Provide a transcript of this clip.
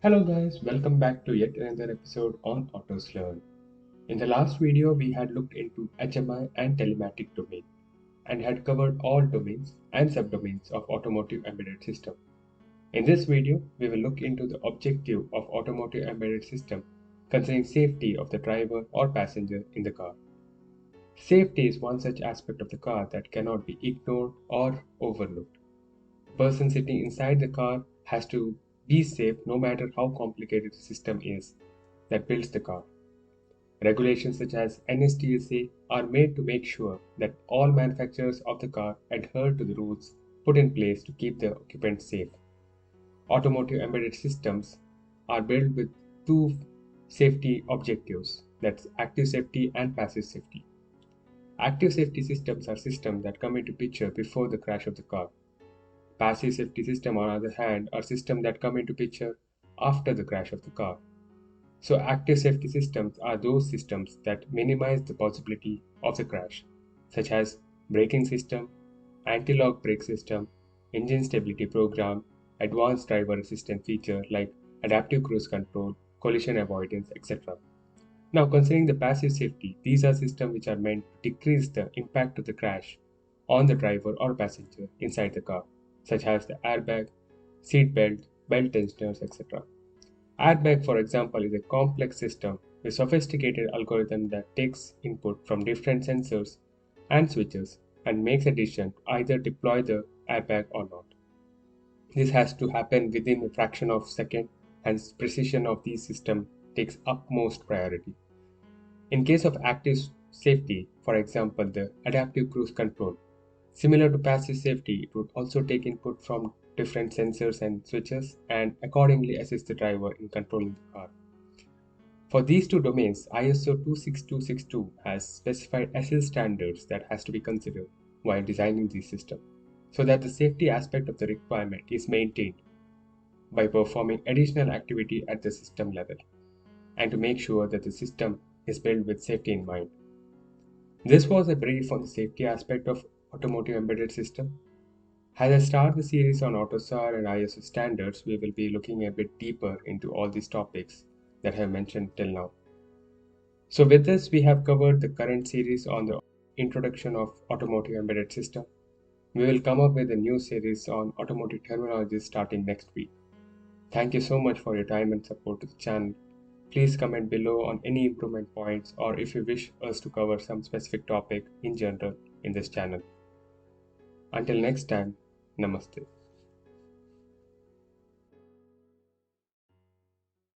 Hello guys, welcome back to yet another episode on Autos Learn. In the last video, we had looked into HMI and telematic domain and had covered all domains and subdomains of automotive embedded system. In this video, we will look into the objective of automotive embedded system concerning safety of the driver or passenger in the car. Safety is one such aspect of the car that cannot be ignored or overlooked. The person sitting inside the car has to be safe no matter how complicated the system is that builds the car. Regulations such as NSTSA are made to make sure that all manufacturers of the car adhere to the rules put in place to keep the occupants safe. Automotive embedded systems are built with two safety objectives, that's active safety and passive safety. Active safety systems are systems that come into picture before the crash of the car. Passive safety systems, on the other hand, are systems that come into picture after the crash of the car. So active safety systems are those systems that minimize the possibility of the crash, such as braking system, anti-lock brake system, engine stability program, advanced driver assistance feature like adaptive cruise control, collision avoidance, etc. Now considering the passive safety, these are systems which are meant to decrease the impact of the crash on the driver or passenger inside the car, such as the airbag, seat belt, belt tensioners, etc. Airbag, for example, is a complex system with sophisticated algorithm that takes input from different sensors and switches and makes a decision to either deploy the airbag or not. This has to happen within a fraction of a second, and precision of these systems takes utmost priority. In case of active safety, for example, the adaptive cruise control, similar to passive safety, it would also take input from different sensors and switches and accordingly assist the driver in controlling the car. For these two domains, ISO 26262 has specified SL standards that has to be considered while designing these systems, so that the safety aspect of the requirement is maintained by performing additional activity at the system level and to make sure that the system is built with safety in mind. This was a brief on the safety aspect of automotive embedded system. As I start the series on AutoSAR and ISO standards, we will be looking a bit deeper into all these topics that I have mentioned till now. So with this, we have covered the current series on the introduction of automotive embedded system. We will come up with a new series on automotive terminology starting next week. Thank you so much for your time and support to the channel. Please comment below on any improvement points or if you wish us to cover some specific topic in general in this channel. Until next time, Namaste.